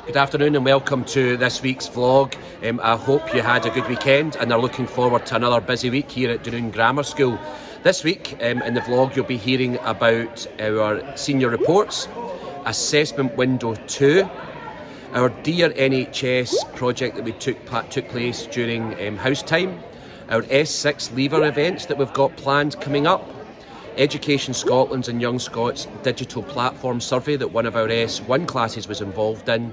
Good afternoon and welcome to this week's vlog. I hope you had a good weekend and are looking forward to another busy week here at Dunoon Grammar School. This week in the vlog you'll be hearing about our senior reports, Assessment Window 2, our Dear NHS project that we took place during house time, our S6 leaver events that we've got planned coming up, Education Scotland's and Young Scots digital platform survey that one of our S1 classes was involved in,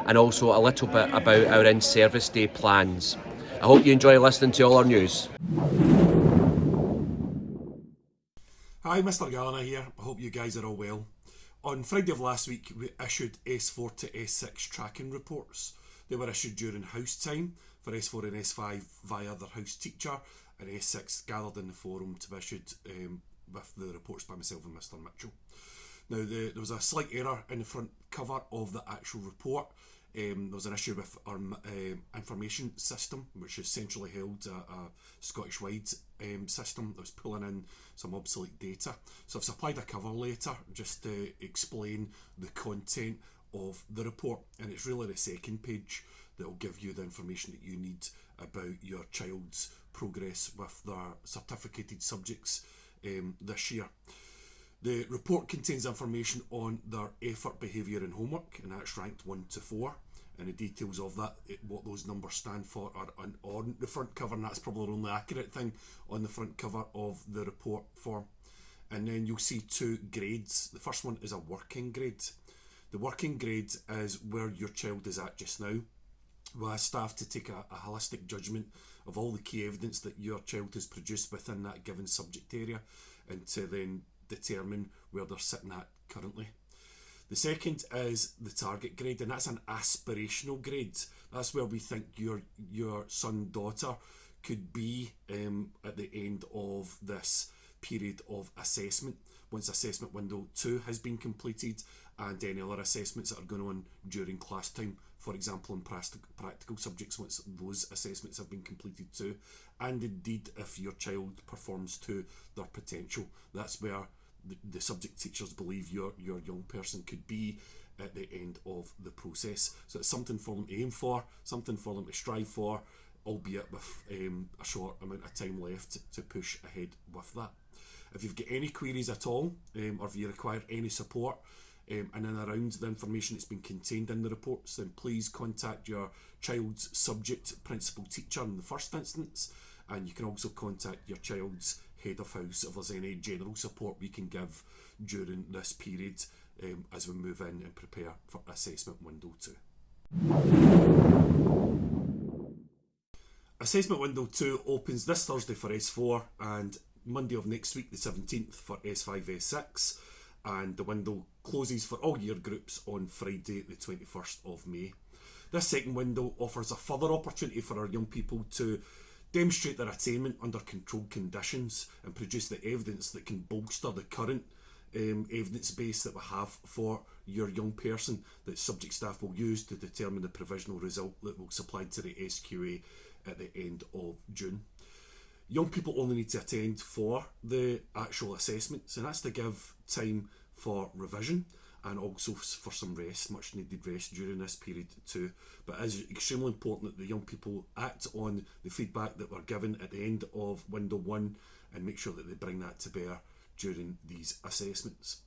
and also a little bit about our in-service day plans. I hope you enjoy listening to all our news. Hi, Mr. Gallagher here. I hope you guys are all well. On Friday of last week, we issued S4 to S6 tracking reports. They were issued during house time for S4 and S5 via their house teacher, and S6 gathered in the forum to be issued with the reports by myself and Mr. Mitchell. Now, there was a slight error in the front cover of the actual report. There was an issue with our information system, which is centrally held a Scottish-wide system that was pulling in some obsolete data. So I've supplied a cover letter just to explain the content of the report, and it's really the second page that will give you the information that you need about your child's progress with their certificated subjects this year. The report contains information on their effort, behaviour and homework, and that's ranked 1 to 4, and the details of that, what those numbers stand for, are on the front cover, and that's probably the only accurate thing on the front cover of the report form. And then you'll see 2 grades. The first one is a working grade. The working grade is where your child is at just now. We'll ask staff to take a holistic judgment of all the key evidence that your child has produced within that given subject area, and to then determine where they're sitting at currently. The second is the target grade, and that's an aspirational grade. That's where we think your son, daughter could be at the end of this period of assessment, once assessment window 2 has been completed, and any other assessments that are going on during class time, for example in practical subjects, once those assessments have been completed too, and indeed if your child performs to their potential. That's where the subject teachers believe your young person could be at the end of the process. So it's something for them to aim for, something for them to strive for, albeit with a short amount of time left to push ahead with that. If you've got any queries at all, or if you require any support in and around the information that's been contained in the reports, then please contact your child's subject principal teacher in the first instance, and you can also contact your child's head of house if there's any general support we can give during this period as we move in and prepare for assessment window 2. Assessment window 2 opens this Thursday for S4 and Monday of next week, the 17th, for S5, S6, and the window closes for all year groups on Friday, the 21st of May. This second window offers a further opportunity for our young people to demonstrate their attainment under controlled conditions and produce the evidence that can bolster the current evidence base that we have for your young person, that subject staff will use to determine the provisional result that will supply to the SQA at the end of June. Young people only need to attend for the actual assessments, and that's to give time for revision and also for some rest, much needed rest during this period too. But it is extremely important that the young people act on the feedback that we're given at the end of window 1 and make sure that they bring that to bear during these assessments.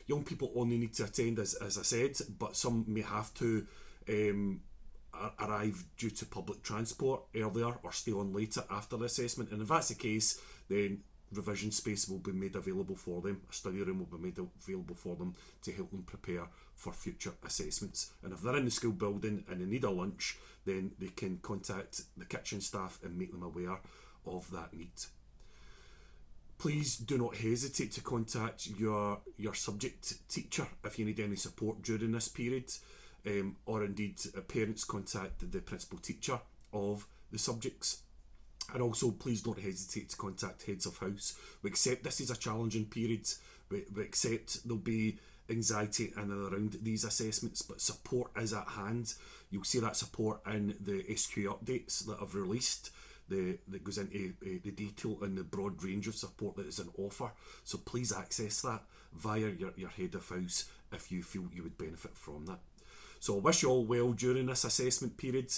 Young people only need to attend, as I said, but some may have to arrive due to public transport earlier or stay on later after the assessment, and if that's the case, then revision space will be made available for them. A study room will be made available for them to help them prepare for future assessments. And if they're in the school building and they need a lunch, then they can contact the kitchen staff and make them aware of that need. Please do not hesitate to contact your subject teacher if you need any support during this period, or indeed parents contact the principal teacher of the subjects. And also please don't hesitate to contact heads of house. We accept this is a challenging period, we accept there'll be anxiety in and around these assessments, but support is at hand. You'll see that support in the SQA updates that I've released, that goes into the detail and the broad range of support that is on offer. So please access that. via your head of house if you feel you would benefit from that. So I wish you all well during this assessment period.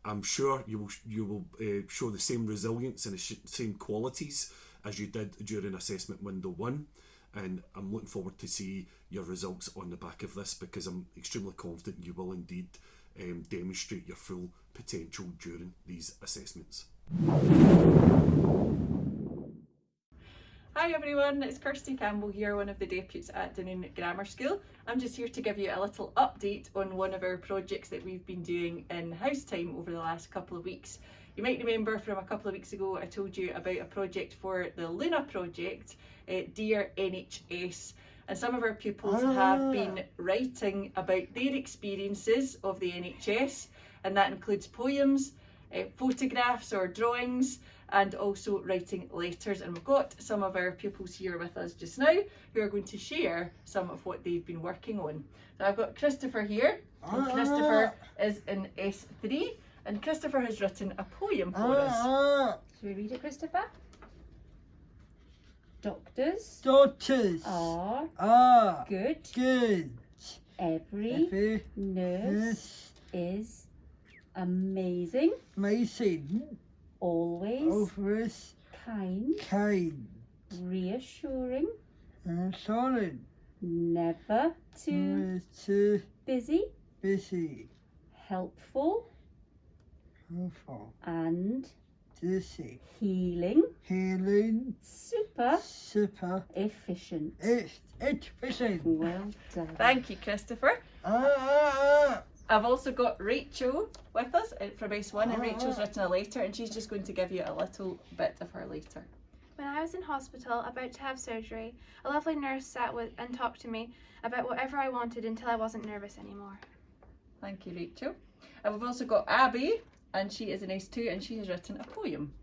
I'm sure you will show the same resilience and the same qualities as you did during assessment window 1, and I'm looking forward to see your results on the back of this, because I'm extremely confident you will indeed demonstrate your full potential during these assessments. Hi everyone, it's Kirsty Campbell here, one of the deputies at Dunoon Grammar School. I'm just here to give you a little update on one of our projects that we've been doing in house time over the last couple of weeks. You might remember from a couple of weeks ago I told you about a project for the Luna project, Dear NHS, and some of our pupils have been writing about their experiences of the NHS, and that includes poems, photographs or drawings, and also writing letters. And we've got some of our pupils here with us just now who are going to share some of what they've been working on. So I've got Christopher here, and Christopher is in S3, and Christopher has written a poem for us. Should we read it, Christopher? Doctors are good. Every nurse is amazing. Always kind. Reassuring. Never too busy. Helpful. And healing. Super efficient. Well done. Thank you, Christopher. I've also got Rachel with us from S1, and Rachel's written a letter, and she's just going to give you a little bit of her letter. When I was in hospital about to have surgery, a lovely nurse sat and talked to me about whatever I wanted until I wasn't nervous anymore. Thank you, Rachel. And we've also got Abby, and she is in S2, and she has written a poem.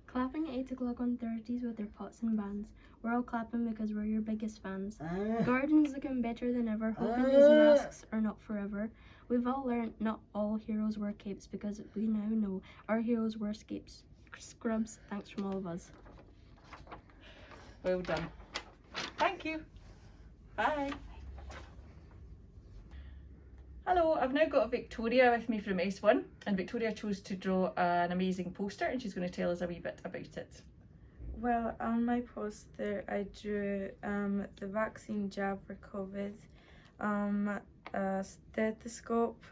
Clapping at 8 o'clock on Thursdays with their pots and bands. We're all clapping because we're your biggest fans. The garden's looking better than ever, hoping these masks are not forever. We've all learned not all heroes wear capes, because we now know our heroes wear scapes. Scrubs, thanks from all of us. Well done. Thank you. Bye. Hello, I've now got Victoria with me from S1, and Victoria chose to draw an amazing poster, and she's going to tell us a wee bit about it. Well, on my poster I drew the vaccine jab for COVID, a stethoscope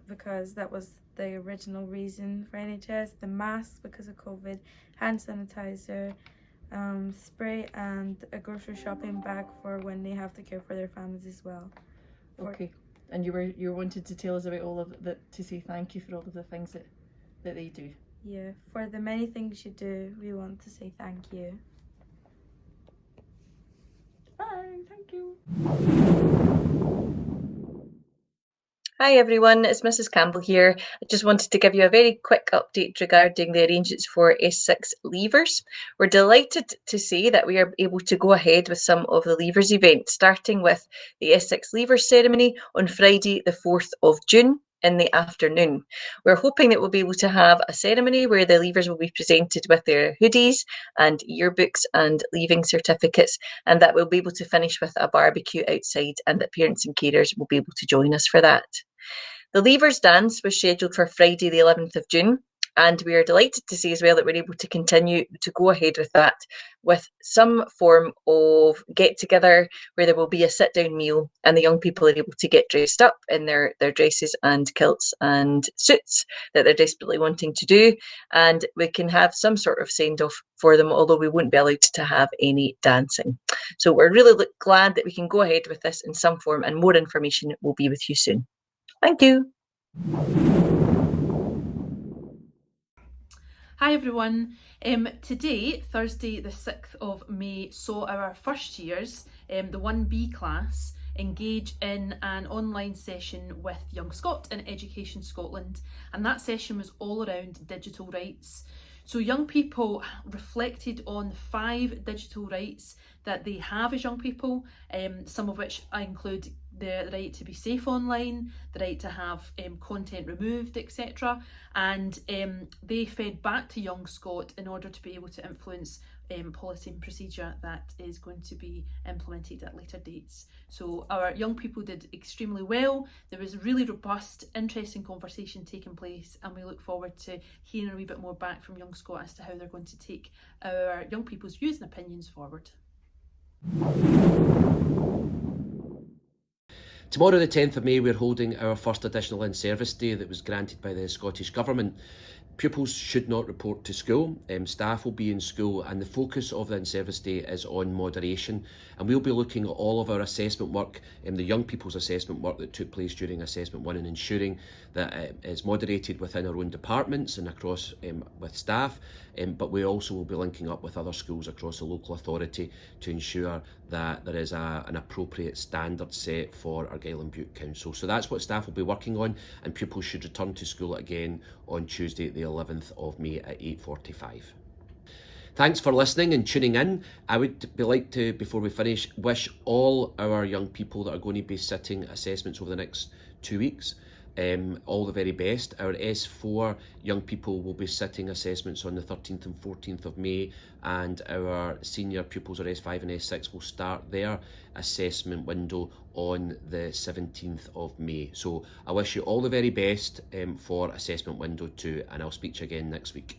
because that was the original reason for NHS, the mask because of COVID, hand sanitizer, spray, and a grocery shopping bag for when they have to care for their families as well. Okay, and you wanted to tell us about all of that, to say thank you for all of the things that they do. Yeah, for the many things you do, we want to say thank you. Bye, thank you. Hi everyone, it's Mrs. Campbell here. I just wanted to give you a very quick update regarding the arrangements for S6 leavers. We're delighted to say that we are able to go ahead with some of the leavers events, starting with the S6 leavers ceremony on Friday the 4th of June in the afternoon. We're hoping that we'll be able to have a ceremony where the leavers will be presented with their hoodies and yearbooks and leaving certificates, and that we'll be able to finish with a barbecue outside, and that parents and carers will be able to join us for that. The leavers dance was scheduled for Friday the 11th of June, and we are delighted to say as well that we're able to continue to go ahead with that with some form of get together where there will be a sit down meal, and the young people are able to get dressed up in their dresses and kilts and suits that they're desperately wanting to do, and we can have some sort of send off for them, although we won't be allowed to have any dancing. So we're really glad that we can go ahead with this in some form, and more information will be with you soon. Thank you. Hi everyone. Today, Thursday the 6th of May, saw our first years, the 1B class, engage in an online session with Young Scot in Education Scotland, and that session was all around digital rights. So young people reflected on 5 digital rights that they have as young people, some of which include the right to be safe online, the right to have content removed, etc. And they fed back to Young Scot in order to be able to influence policy and procedure that is going to be implemented at later dates. So our young people did extremely well. There was a really robust, interesting conversation taking place, and we look forward to hearing a wee bit more back from Young Scot as to how they're going to take our young people's views and opinions forward. Tomorrow the 10th of May we're holding our first additional in-service day that was granted by the Scottish Government. Pupils should not report to school, staff will be in school, and the focus of the in-service day is on moderation, and we'll be looking at all of our assessment work, the young people's assessment work that took place during assessment 1, and ensuring that it is moderated within our own departments and across with staff, but we also will be linking up with other schools across the local authority to ensure that there is an appropriate standard set for Argyll and Bute Council. So that's what staff will be working on, and pupils should return to school again on Tuesday the 11th of May at 8:45. Thanks for listening and tuning in. I would like to, before we finish, wish all our young people that are going to be sitting assessments over the next 2 weeks all the very best. Our S4 young people will be sitting assessments on the 13th and 14th of May, and our senior pupils, or S5 and S6, will start their assessment window on the 17th of May. So I wish you all the very best for assessment window 2, and I'll speak to you again next week.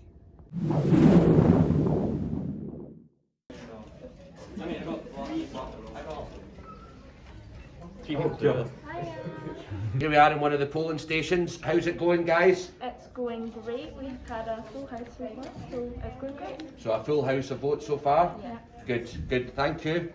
Here we are in one of the polling stations. How's it going, guys? It's going great. We've had a full house so far, so it's going great. So a full house of votes so far? Yeah. Good, good, thank you.